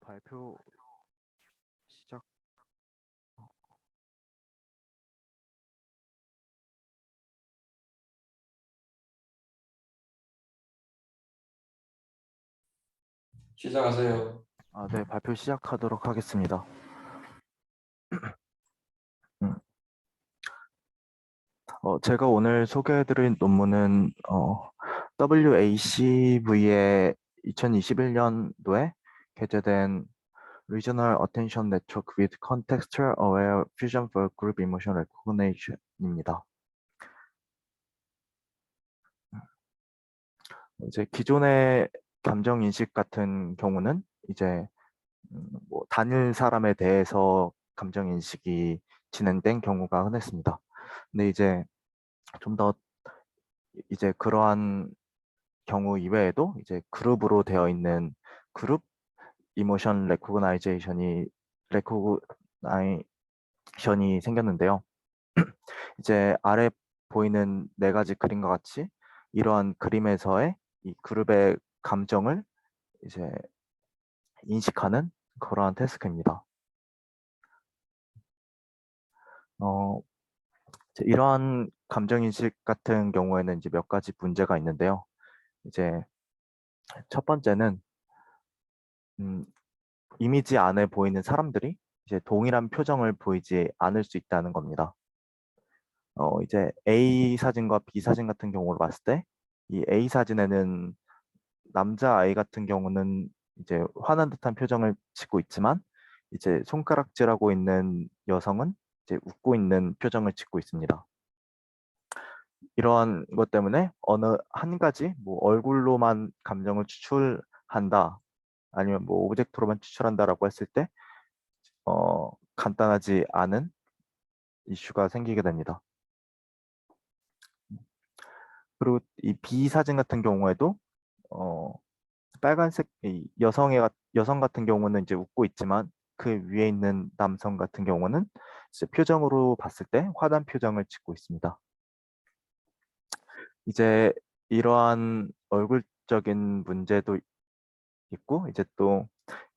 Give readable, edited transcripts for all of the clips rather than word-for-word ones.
발표 시작. 시작하세요. 네, 발표 시작하도록 하겠습니다. 음, 제가 오늘 소개해드릴 논문은 WACV의 2021년도에 게재된 Regional Attention Network with Contextual Aware Fusion for Group Emotion Recognition입니다. 이제 기존의 감정 인식 같은 경우는 이제 뭐 단일 사람에 대해서 감정 인식이 진행된 경우가 흔했습니다. 근데 이제 좀 더 이제 그러한 경우 이외에도 이제 그룹으로 되어 있는 그룹 이모션 레코그나이션이 생겼는데요. 이제 아래 보이는 네 가지 그림과 같이 이러한 그림에서의 이 그룹의 감정을 이제 인식하는 그러한 태스크입니다. 어, 이러한 감정 인식 같은 경우에는 이제 몇 가지 문제가 있는데요. 이제 첫 번째는 이미지 안에 보이는 사람들이 이제 동일한 표정을 보이지 않을 수 있다는 겁니다. 이제 A 사진과 B 사진 같은 경우로 봤을 때, 이 A 사진에는 남자 아이 같은 경우는 이제 화난 듯한 표정을 짓고 있지만, 이제 손가락질하고 있는 여성은 이제 웃고 있는 표정을 짓고 있습니다. 이러한 것 때문에 어느 한 가지 뭐 얼굴로만 감정을 추출한다, 아니면 뭐 오브젝트로만 추출한다라고 했을 때 간단하지 않은 이슈가 생기게 됩니다. 그리고 이 B 사진 같은 경우에도 어, 빨간색 이 여성 같은 경우는 이제 웃고 있지만 그 위에 있는 남성 같은 경우는 이제 표정으로 봤을 때 화난 표정을 짓고 있습니다. 이제 이러한 얼굴적인 문제도 있고 이제 또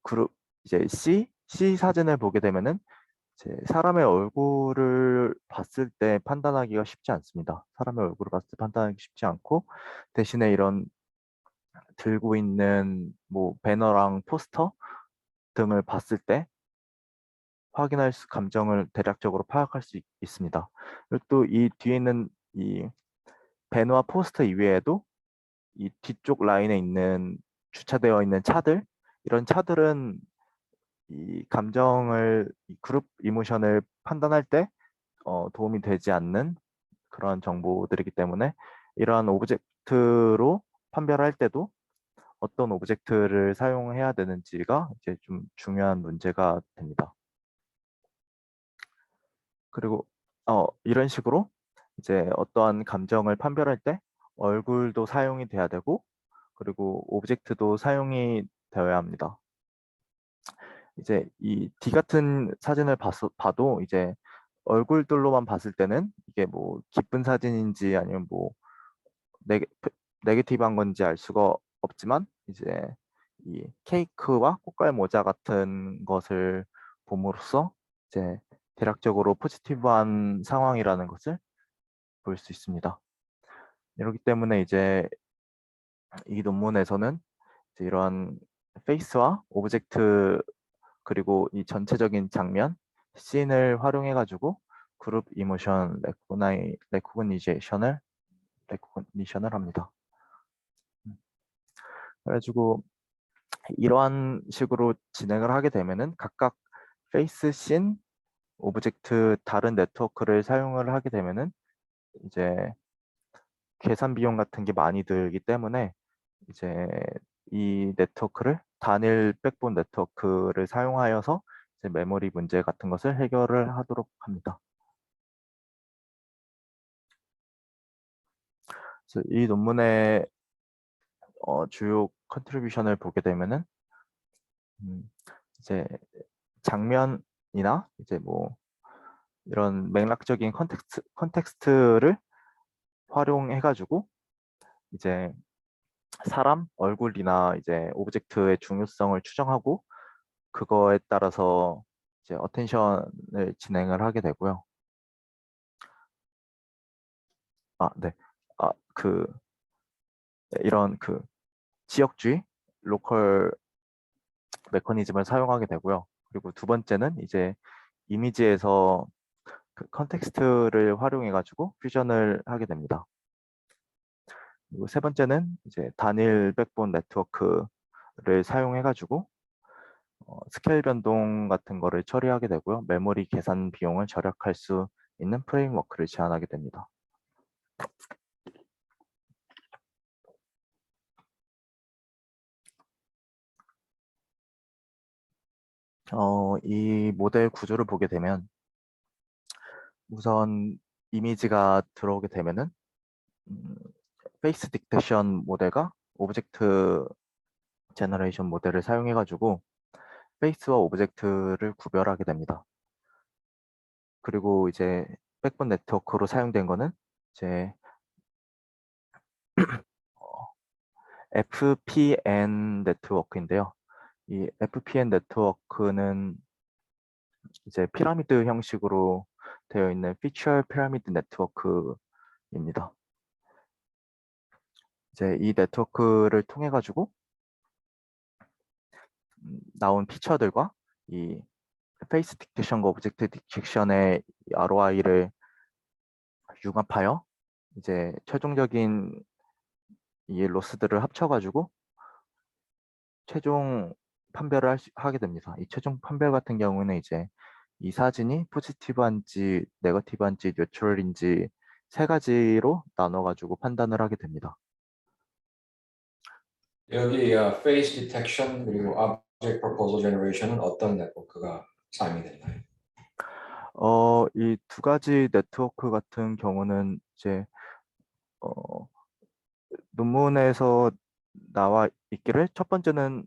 그룹 이제 C 사진을 보게 되면은 이제 사람의 얼굴을 봤을 때 판단하기가 쉽지 않습니다. 사람의 얼굴을 봤을 때 판단하기 쉽지 않고 대신에 이런 들고 있는 뭐 배너랑 포스터 등을 봤을 때 감정을 대략적으로 파악할 수 있습니다. 그리고 또 이 뒤에 있는 이 배너와 포스터 이외에도 이 뒤쪽 라인에 있는 주차되어 있는 차들, 이런 차들은 이 그룹 이모션을 판단할 때 도움이 되지 않는 그런 정보들이기 때문에 이러한 오브젝트로 판별할 때도 어떤 오브젝트를 사용해야 되는지가 이제 좀 중요한 문제가 됩니다. 그리고 이런 식으로 이제 어떠한 감정을 판별할 때 얼굴도 사용이 돼야 되고 그리고 오브젝트도 사용이 되어야 합니다. 이제 이 D 같은 사진을 봐도 이제 얼굴들로만 봤을 때는 이게 뭐 기쁜 사진인지 아니면 뭐 네게, 네게티브한 건지 알 수가 없지만 이제 이 케이크와 꽃갈 모자 같은 것을 봄으로써 이제 대략적으로 포지티브한 상황이라는 것을 볼 수 있습니다. 이렇기 때문에 이제 이 논문에서는 이제 이러한 페이스와 오브젝트 그리고 이 전체적인 장면, 씬을 활용해 가지고 그룹 이모션 레코그니션을 합니다. 그래가지고 이러한 식으로 진행을 하게 되면은 각각 페이스, 씬, 오브젝트 다른 네트워크를 사용을 하게 되면은 이제 계산 비용 같은 게 많이 들기 때문에 이제 이 네트워크를 단일 백본 네트워크를 사용하여서 이제 메모리 문제 같은 것을 해결을 하도록 합니다. 그래서 이 논문의 주요 컨트리뷰션을 보게 되면은 이제 장면이나 이제 뭐 이런 맥락적인 컨텍스트를 활용해가지고 이제 사람 얼굴이나 이제 오브젝트의 중요성을 추정하고 그거에 따라서 이제 어텐션을 진행을 하게 되고요. 네. 이런 지역주의, 로컬 메커니즘을 사용하게 되고요. 그리고 두 번째는 이제 이미지에서 컨텍스트를 활용해 가지고 퓨전을 하게 됩니다. 그리고 세 번째는 이제 단일 백본 네트워크를 사용해 가지고 스케일 변동 같은 거를 처리하게 되고요. 메모리 계산 비용을 절약할 수 있는 프레임워크를 제안하게 됩니다. 이 모델 구조를 보게 되면 우선 이미지가 들어오게 되면은 페이스 딕테션 모델과 오브젝트 제너레이션 모델을 사용해 가지고 페이스와 오브젝트를 구별하게 됩니다. 그리고 이제 백본 네트워크로 사용된 거는 이제 FPN 네트워크인데요. 이 FPN 네트워크는 이제 피라미드 형식으로 되어 있는 피처 피라미드 네트워크입니다. 이제 이 네트워크를 통해 가지고 나온 피처들과 이 페이스 딕테션과 오브젝트 딕텍션의 ROI를 융합하여 이제 최종적인 이 로스들을 합쳐가지고 최종 판별을 하게 됩니다. 이 최종 판별 같은 경우는 이제 이 사진이 포지티브한지 네거티브한지 뉴트럴인지 세 가지로 나눠가지고 판단을 하게 됩니다. 여기 face detection 그리고 object proposal generation은 어떤 네트워크가 사용이 됐나요? 이 두 가지 네트워크 같은 경우는 이제 논문에서 나와 있기를 첫 번째는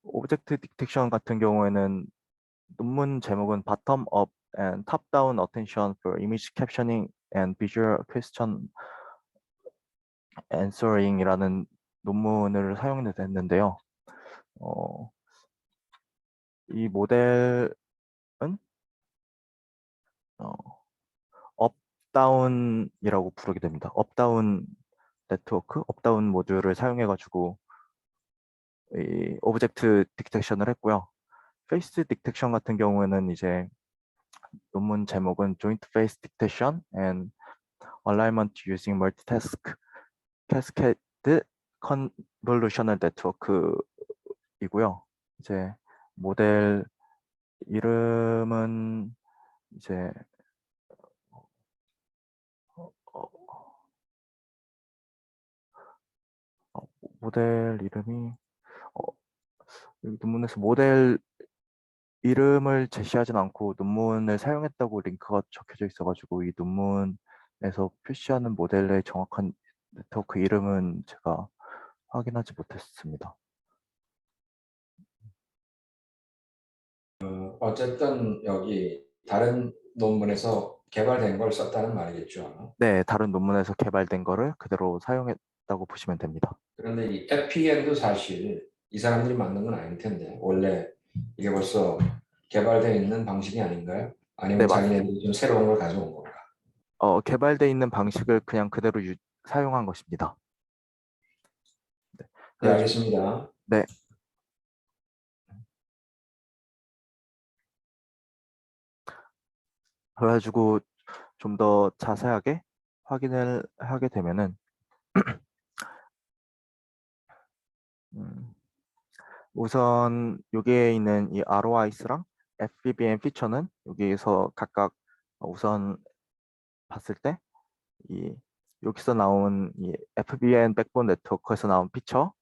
오브젝트 디텍션 같은 경우에는 논문 제목은 Bottom Up and Top Down Attention for Image Captioning and Visual Question Answering이라는 논문을 사용했는데요. 이 모델은 업다운이라고 부르게 됩니다. 업다운 네트워크, 업다운 모듈을 사용해가지고 이 오브젝트 디텍션을 했고요. 페이스 디텍션 같은 경우에는 이제 논문 제목은 Joint Face Detection and Alignment Using Multitask Cascade Convolutional Network이고요. 이제 모델 이름은 이제 어, 모델 이름이 여기 논문에서 모델 이름을 제시하진 않고 논문을 사용했다고 링크가 적혀져 있어가지고 이 논문에서 표시하는 모델의 정확한 네트워크 이름은 제가 확인하지 못했습니다. 어쨌든 여기 다른 논문에서 개발된 걸 썼다는 말이겠죠. 네, 다른 논문에서 개발된 거를 그대로 사용했다고 보시면 됩니다. 그런데 이 FPN도 사실 이 사람들이 만든 건 아닐 텐데 원래 이게 벌써 개발되어 있는 방식이 아닌가요? 네, 아니면 자기네들이 좀 새로운 걸 가져온 건가? 개발돼 있는 방식을 그냥 그대로 사용한 것입니다. 네, 네, 그래가지고, 알겠습니다. 네, 그래가지고 좀 더 자세하게 확인을 하게 되면은 음, 우선 여기에 있는 이 ROI스랑 FBBM 피처는 여기에서 각각 우선 봤을 때 이 여기서 나온 이 FBN 백본 네트워크에서 나온 피처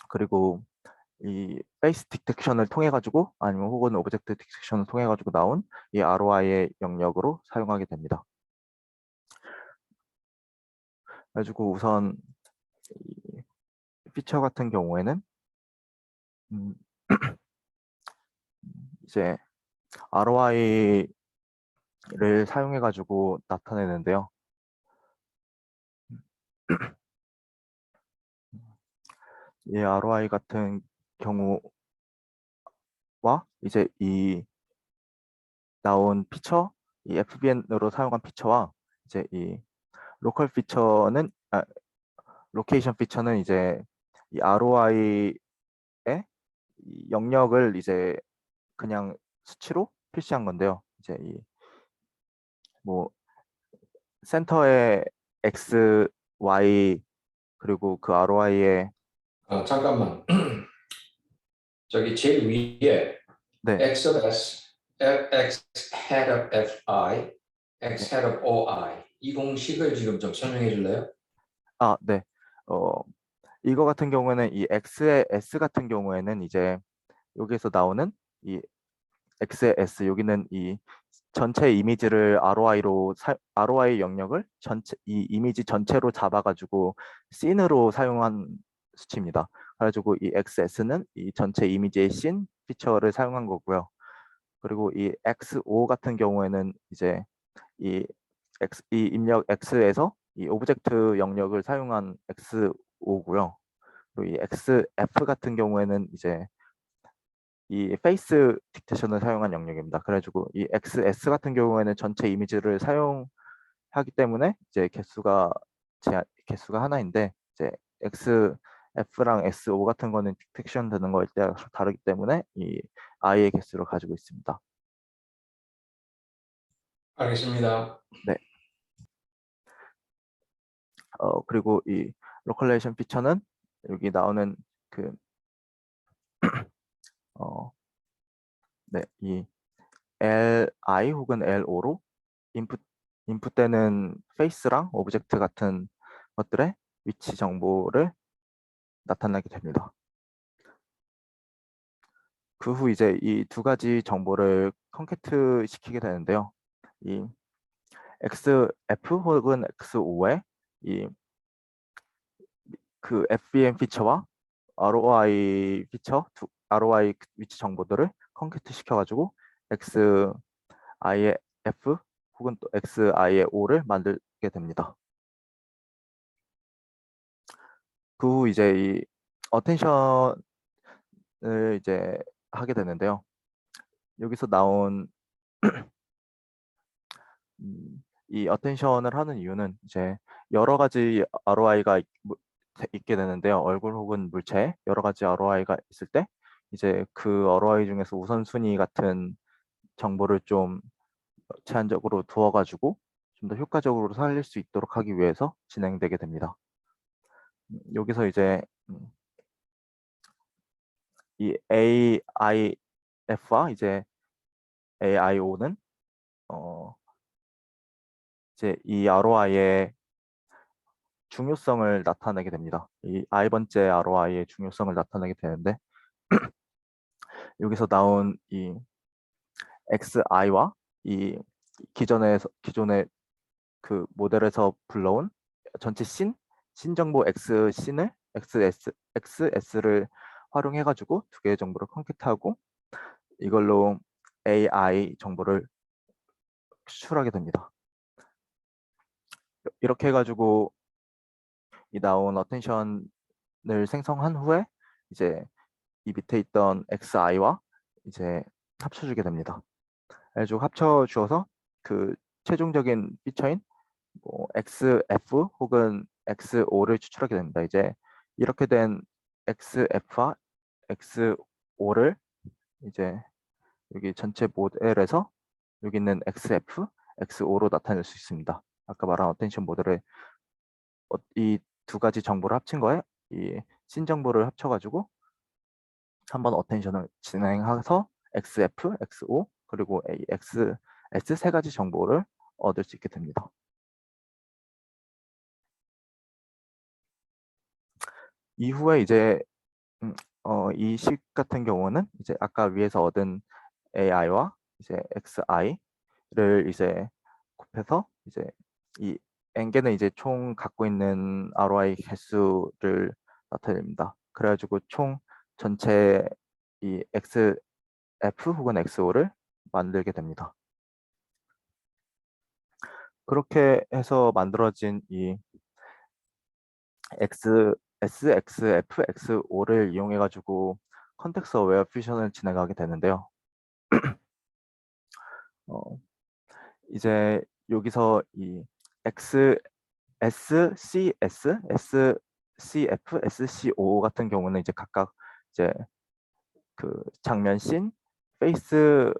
그리고 이 페이스 디텍션을 통해 가지고 아니면 혹은 오브젝트 디텍션을 통해 가지고 나온 이 ROI의 영역으로 사용하게 됩니다. 그래가지고 우선 이 피처 같은 경우에는 음, 이제 ROI를 사용해 가지고 나타내는데요. 이 ROI 같은 경우 이제 이 나온 피처, 이 FBN으로 사용한 피처와 이제 이 로컬 피처는 로케이션 피처는 이제 이 ROI의 영역을 이제 그냥 수치로 표시한 건데요. 이제 이 뭐 센터에 X, Y 그리고 그 ROI에 잠깐만. 저기 제일 위에 네, X of S, X head of FI, 네. X head of OI 이 공식을 지금 좀 설명해 줄래요? 네. 어, 이거 같은 경우에는 이 X의 S 같은 경우에는 이제 여기에서 나오는 이 X의 S 여기는 이 전체 이미지를 ROI 영역을 전체 이 이미지 전체로 잡아가지고 씬으로 사용한 수치입니다. 그래가지고 이 XS는 이 전체 이미지의 씬 피처를 사용한 거고요. 그리고 이 XO 같은 경우에는 이제 이 이 입력 X에서 이 오브젝트 영역을 사용한 XO고요. 그리고 이 XF 같은 경우에는 이제 이 페이스 딕테이션을 사용한 영역입니다. 그래가지고 이 XS 같은 경우에는 전체 이미지를 사용하기 때문에 이제 개수가 하나인데 이제 XF랑 SO 같은 거는 딕테이션 되는 거에 따라 다르기 때문에 이 I의 개수를 가지고 있습니다. 알겠습니다. 네. 그리고 이 로컬레이션 피처는 여기 나오는 그 네, 이 LI 혹은 LO로 인풋 인풋되는 페이스랑 오브젝트 같은 것들의 위치 정보를 나타나게 됩니다. 그 후 이제 이 두 가지 정보를 컨캐트 시키게 되는데요. 이 XF 혹은 XO의 이 그 FBM 피처와 ROI 피처, ROI 위치 정보들을 컨캐트 시켜가지고 XI의 F 혹은 또 XI의 O를 만들게 됩니다. 그 후 이제 이 어텐션을 이제 하게 되는데요. 여기서 나온 이 어텐션을 하는 이유는 이제 여러 가지 ROI가 있게 되는데요. 얼굴 혹은 물체 여러 가지 ROI가 있을 때 이제 그 ROI 중에서 우선순위 같은 정보를 좀 제한적으로 두어가지고 좀 더 효과적으로 살릴 수 있도록 하기 위해서 진행되게 됩니다. 여기서 이제 이 AIF와 이제 AIO는 이제 이 ROI의 중요성을 나타내게 됩니다. 이 I번째 ROI의 중요성을 나타내게 되는데 여기서 나온 이 XI와 이 기존의 그 모델에서 불러온 전체 씬 정보 XS를 활용해가지고 두 개의 정보를 컨캐트하고 이걸로 AI 정보를 추출하게 됩니다. 이렇게 해가지고 이 나온 어텐션을 생성한 후에 이제 이 밑에 있던 XI와 이제 합쳐주게 됩니다. 그래가지고 합쳐주어서 그 최종적인 피처인 뭐 XF 혹은 XO를 추출하게 됩니다. 이제 이렇게 된 XF와 XO를 이제 여기 전체 모델에서 여기 있는 XF, XO로 나타낼 수 있습니다. 아까 말한 어텐션 모델에 이 두 가지 정보를 합친 거에 이 씬 정보를 합쳐가지고 한번 어텐션을 진행해서 XF, XO 그리고 AX, S 세 가지 정보를 얻을 수 있게 됩니다. 이후에 이제 이 식 같은 경우는 이제 아까 위에서 얻은 AI와 이제 XI를 이제 곱해서 이제 이 n개는 이제 총 갖고 있는 ROI 개수를 나타냅니다. 그래가지고 총 전체 이 XF 혹은 XO를 만들게 됩니다. 그렇게 해서 만들어진 이 X, S, X, F, XO를 이용해 가지고 컨텍스트 어웨어 퓨전을 진행하게 되는데요. 이제 여기서 이 SCS, SCF, SCO 같은 경우는 이제 각각 이제 그 장면 씬, 페이스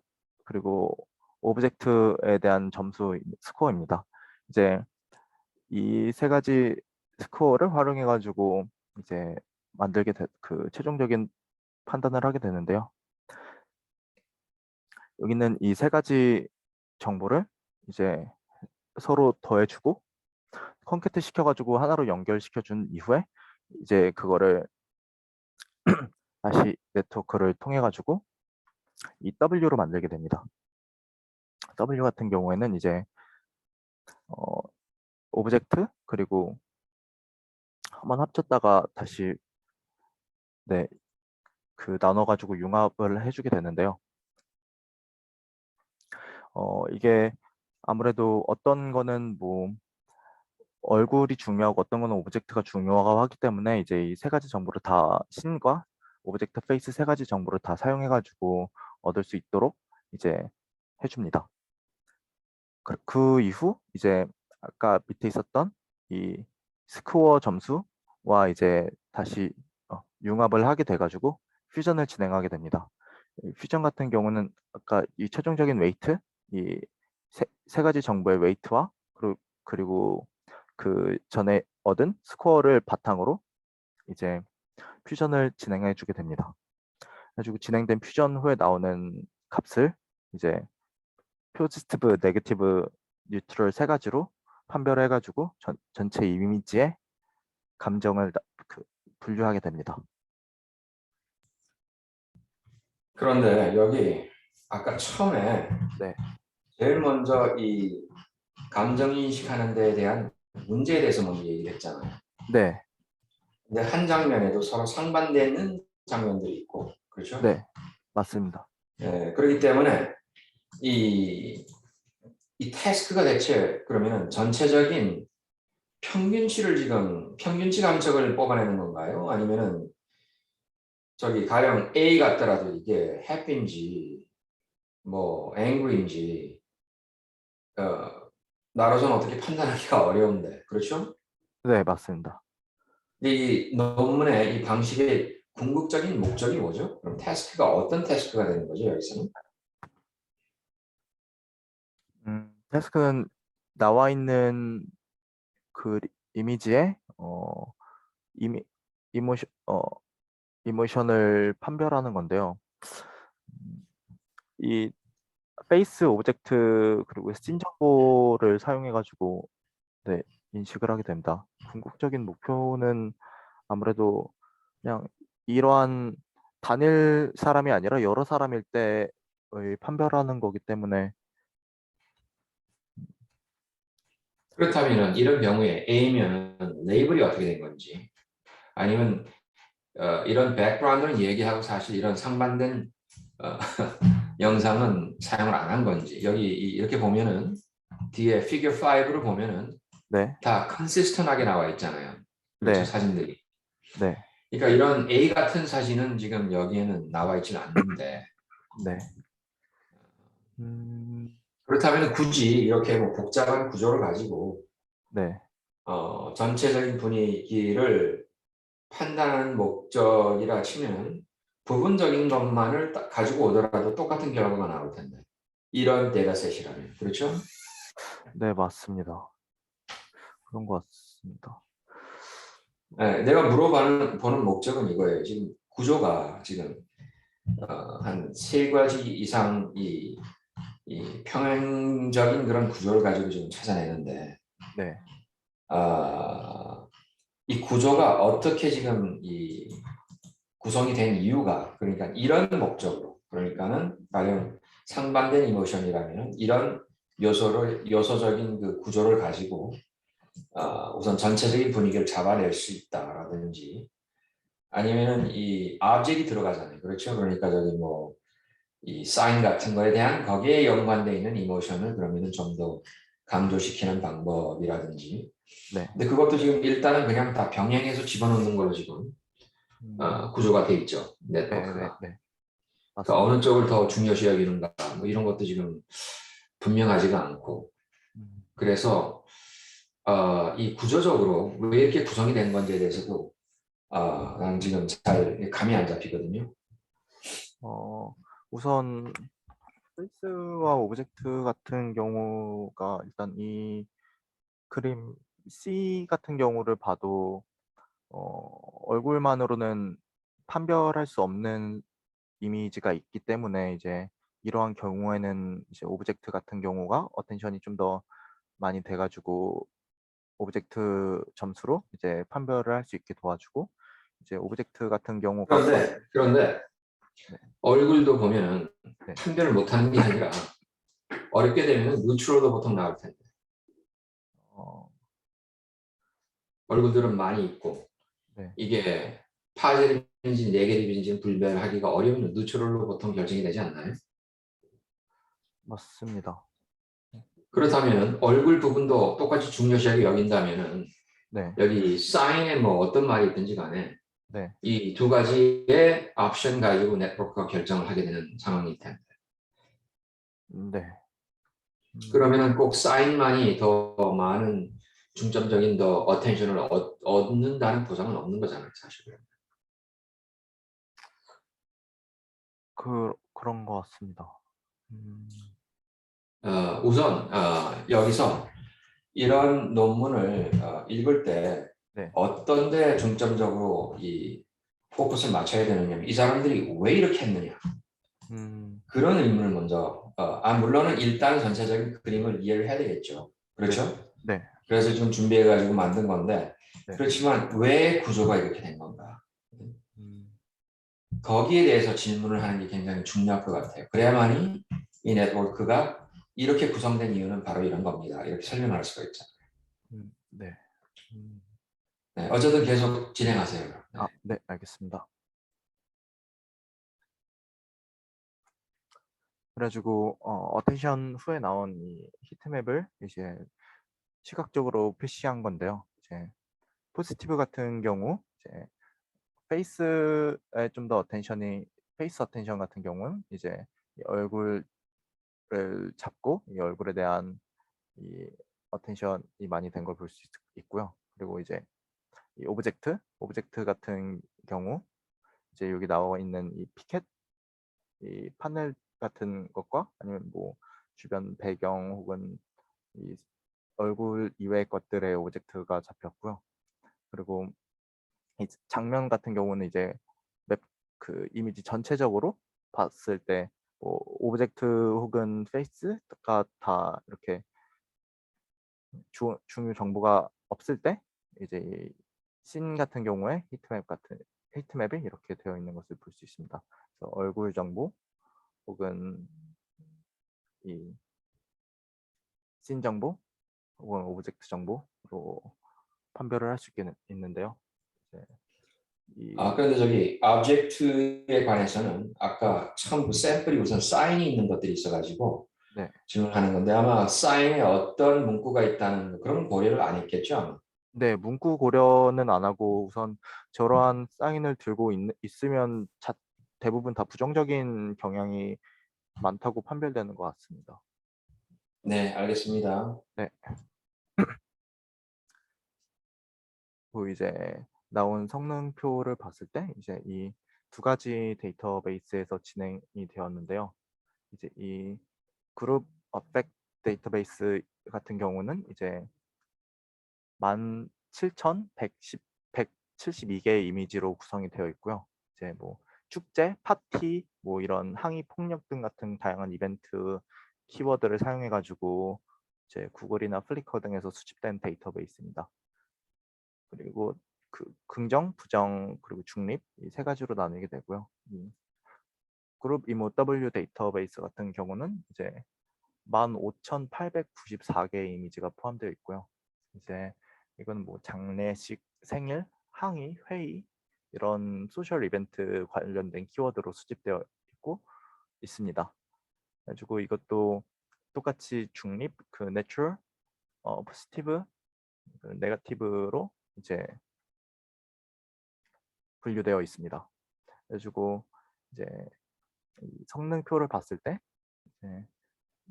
그리고 오브젝트에 대한 점수 스코어입니다. 이제 이 세 가지 스코어를 활용해 가지고 이제 그 최종적인 판단을 하게 되는데요. 여기는 이 세 가지 정보를 이제 서로 더해주고 콘캐트 시켜가지고 하나로 연결시켜준 이후에 이제 그거를 다시 네트워크를 통해 가지고 이 W로 만들게 됩니다. W 같은 경우에는 이제 오브젝트 그리고 한번 합쳤다가 다시 네, 그 나눠가지고 융합을 해주게 되는데요. 이게 아무래도 어떤 거는 뭐 얼굴이 중요하고 어떤 거는 오브젝트가 중요하고 하기 때문에 이제 이 세 가지 정보를 다 씬과 오브젝트 페이스 세 가지 정보를 다 사용해가지고 얻을 수 있도록 이제 해줍니다. 그 이후 이제 아까 밑에 있었던 이 스코어 점수와 이제 다시 융합을 하게 돼가지고 퓨전을 진행하게 됩니다. 퓨전 같은 경우는 아까 이 최종적인 웨이트, 이 세 가지 정보의 웨이트와 그리고 그 전에 얻은 스코어를 바탕으로 이제 퓨전을 진행해 주게 됩니다. 그래가지고 진행된 퓨전 후에 나오는 값을 이제 포지티브, 네거티브, 뉴트럴 세 가지로 판별해가지고 전체 이미지의 감정을 분류하게 됩니다. 그런데 여기 아까 처음에 네, 제일 먼저 이 감정 인식하는 데에 대한 문제에 대해서 먼저 얘기를 했잖아요. 네, 근데 한 장면에도 서로 상반되는 장면들이 있고, 그렇죠? 네, 맞습니다. 그렇기 때문에 이 태스크가 대체 그러면 전체적인 평균치 감정을 뽑아내는 건가요? 아니면은 저기 가령 A 같더라도 이게 happy인지 뭐 angry인지 나로서는 어떻게 판단하기가 어려운데, 그렇죠? 네, 맞습니다. 근데 이 논문의 이 방식의 궁극적인 목적이 뭐죠? 그럼 태스크가 어떤 태스크가 되는 거죠, 여기서는? 태스크는 나와 있는 그 이미지에 이미 이모션 이모션을 판별하는 건데요. 이 페이스 오브젝트 그리고 씬 정보를 사용해 가지고 네, 인식을 하게 됩니다. 궁극적인 목표는 아무래도 그냥 이러한 단일 사람이 아니라 여러 사람일 때의 판별하는 거기 때문에 그렇다면 이런 경우에 A면 레이블이 어떻게 된 건지 아니면 이런 백그라운드는 얘기하고 사실 이런 상반된 어, 영상은 사용을 안 한 건지 여기 이렇게 보면은 뒤에 피겨 5를 보면은 네, 다 컨시스턴하게 나와 있잖아요. 그렇죠, 네, 사진들이. 네, 그러니까 이런 A 같은 사진은 지금 여기에는 나와 있지는 않는데 네. 음, 그렇다면 굳이 이렇게 뭐 복잡한 구조를 가지고 네, 전체적인 분위기를 판단하는 목적이라 치면 부분적인 것만을 가지고 오더라도 똑같은 결과가 나올 텐데 이런 데이터셋이라면 그렇죠? 네, 맞습니다. 그런 것 같습니다. 네, 내가 물어보는 목적은 이거예요. 지금 구조가 지금 한 세 가지 이상 이 평행적인 그런 구조를 가지고 지금 찾아내는데 네, 이 구조가 어떻게 지금 이 구성이 된 이유가 그러니까 이런 목적으로 그러니까는 가령 상반된 이모션이라면 이런 요소적인 그 구조를 가지고 우선 전체적인 분위기를 잡아낼 수 있다라든지 아니면은 이 object이 들어가잖아요. 그렇죠? 그러니까 저기 뭐 이 사인 같은 거에 대한 거기에 연관되어 있는 이모션을 그러면은 좀 더 강조시키는 방법이라든지 네, 근데 그것도 지금 일단은 그냥 다 병행해서 집어넣는 걸로 지금 구조가 돼 있죠. 네, 네, 네트워크가. 네. 그러니까 맞습니다. 어느 쪽을 더 중요시 여기는가 뭐 이런 것도 지금 분명하지가 않고 음, 그래서 이 구조적으로 왜 이렇게 구성이 된 건지에 대해서도 난 지금 잘 감이 안 잡히거든요. 어, 우선 페이스와 오브젝트 같은 경우가 일단 이 그림 C 같은 경우를 봐도 얼굴만으로는 판별할 수 없는 이미지가 있기 때문에 이제 이러한 경우에는 이제 오브젝트 같은 경우가 어텐션이 좀 더 많이 돼가지고 오브젝트 점수로 이제 판별을 할 수 있게 도와주고 이제 오브젝트 같은 경우가 그런데 네, 얼굴도 보면은 네, 판별을 못하는 게 아니라 어렵게 되면 뉴트럴도 보통 나올 텐데 어, 얼굴들은 많이 있고 네, 이게 파젤인지 네게티브인지 분별하기가 어려우면 뉴트럴로 보통 결정이 되지 않나요? 맞습니다. 그렇다면 얼굴 부분도 똑같이 중요시하게 여긴다면은 네, 여기 사인에 뭐 어떤 말이 있든지 간에 네, 이 두 가지의 옵션 가지고 네트워크가 결정을 하게 되는 상황일 텐데 네. 그러면은 꼭 사인만이 더 많은 중점적인 더 어텐션을 얻는다는 보장은 없는 거잖아요, 사실은. 그런 것 같습니다. 음, 우선 여기서 이런 논문을 읽을 때 네, 어떤 데 중점적으로 이 포커스를 맞춰야 되느냐면 이 사람들이 왜 이렇게 했느냐 음, 그런 의문을 먼저 물론은 일단 전체적인 그림을 이해를 해야 되겠죠. 네, 그렇죠? 네, 그래서 좀 준비해 가지고 만든 건데 네, 그렇지만 왜 구조가 이렇게 된 건가? 음, 거기에 대해서 질문을 하는 게 굉장히 중요할 것 같아요. 그래야만이 이 네트워크가 이렇게 구성된 이유는 바로 이런 겁니다. 이렇게 설명할 수가 있죠. 네. 음, 네, 어쨌든 계속 진행하세요. 네. 네, 알겠습니다. 그래가지고 어텐션 후에 나온 이 히트맵을 이제 시각적으로 표시한 건데요. 이제 포지티브 같은 경우 이제 페이스에 좀 더 어텐션이 페이스 어텐션 같은 경우는 이제 이 얼굴을 잡고 이 얼굴에 대한 이 어텐션이 많이 된 걸 볼 수 있고요. 그리고 이제 이 오브젝트 같은 경우 이제 여기 나와 있는 이 피켓 이 판넬 같은 것과 아니면 뭐 주변 배경 혹은 이 얼굴 이외의 것들의 오브젝트가 잡혔고요. 그리고 이 장면 같은 경우는 이제 맵 그 이미지 전체적으로 봤을 때 뭐 오브젝트 혹은 페이스가 다 이렇게 중요 정보가 없을 때 이제 이씬 같은 경우에 히트맵이 이렇게 되어 있는 것을 볼 수 있습니다. 그래서 얼굴 정보 혹은 이 씬 정보 혹은 오브젝트 정보로 판별을 할 수 있는데요. 이제 이 그런데 저기 object에 관해서는 아까 처음 샘플이 우선 사인이 있는 것들이 있어가지고 네, 질문하는 건데 아마 사인에 어떤 문구가 있다는 그런 고려를 안 했겠죠 아마. 네, 문구 고려는 안 하고 우선 저러한 사인을 들고 있으면 대부분 다 부정적인 경향이 많다고 판별되는 것 같습니다. 네, 알겠습니다. 네, 그 이제 나온 성능표를 봤을 때 이제 이 두 가지 데이터베이스에서 진행이 되었는데요. 이제 이 그룹 어펙 데이터베이스 같은 경우는 이제 17,172개의 이미지로 구성이 되어 있고요. 이제 뭐 축제, 파티, 뭐 이런 항의 폭력 등 같은 다양한 이벤트 키워드를 사용해 가지고 이제 구글이나 플리커 등에서 수집된 데이터베이스입니다. 그리고 그 긍정, 부정, 그리고 중립 이 세 가지로 나누게 되고요. 그룹 이모 W 데이터베이스 같은 경우는 이제 15,894개의 이미지가 포함되어 있고요. 이제 이건 뭐 장례식, 생일, 항의, 회의 이런 소셜 이벤트 관련된 키워드로 수집되어 있고 있습니다. 그래가지고 이것도 똑같이 중립, 그 내추럴, 포지티브, 그 네거티브로 이제 분류되어 있습니다. 그래가지고 이제 이 성능표를 봤을 때 이제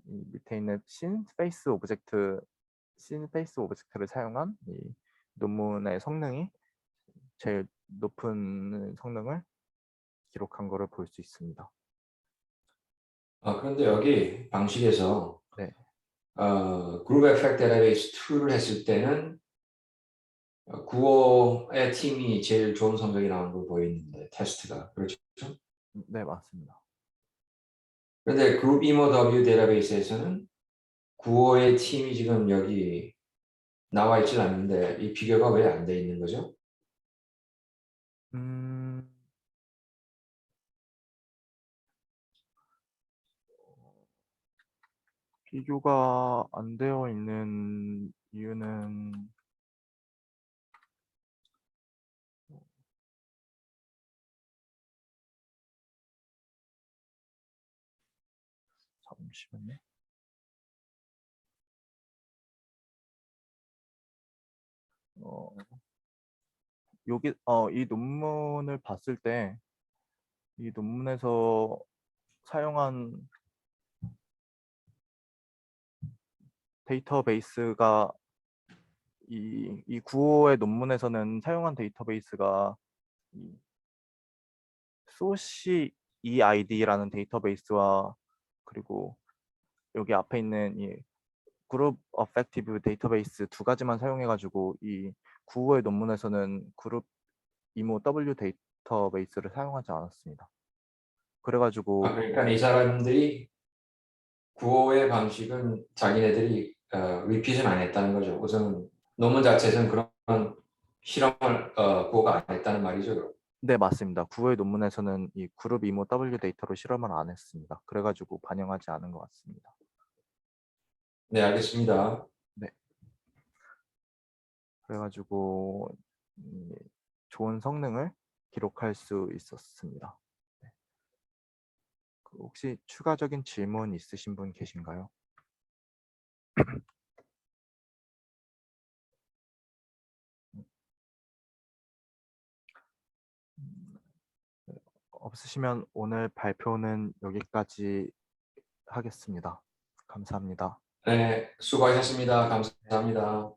이 밑에 있는 씬 페이스 오브젝트를 사용한 이 논문의 성능이 제일 높은 성능을 기록한 것을 볼 수 있습니다. 그런데 여기 방식에서 네, 그룹 에펙트 데이터베이스 2를 했을 때는 9호의 팀이 제일 좋은 성적이 나온 걸 보이는데 테스트가 그렇죠? 네 맞습니다. 그런데 그룹 이모 W 데이터베이스에서는 9호의 팀이 지금 여기 나와 있지 않는데 이 비교가 왜 안 돼 있는 거죠? 음, 비교가 안 되어 있는 이유는 잠시만요. 여기 이 논문을 봤을 때 이 논문에서 사용한 데이터베이스가 이 9호의 논문에서는 사용한 데이터베이스가 이 소시 EID라는 데이터베이스와 그리고 여기 앞에 있는 이 그룹 어펙티브 데이터베이스 두 가지만 사용해가지고 이 9호의 논문에서는 그룹 이모 W 데이터베이스를 사용하지 않았습니다. 그래가지고 그러니까 이 사람들이 9호의 방식은 자기네들이 리핏은 안 했다는 거죠. 우선 논문 자체에서는 그런 실험을 9호가 안 했다는 말이죠. 네 맞습니다. 9호의 논문에서는 이 그룹 이모 W 데이터로 실험을 안 했습니다. 그래가지고 반영하지 않은 것 같습니다. 네, 알겠습니다. 네. 그래가지고 좋은 성능을 기록할 수 있었습니다. 네. 혹시 추가적인 질문 있으신 분 계신가요? 없으시면 오늘 발표는 여기까지 하겠습니다. 감사합니다. 네, 수고하셨습니다. 감사합니다.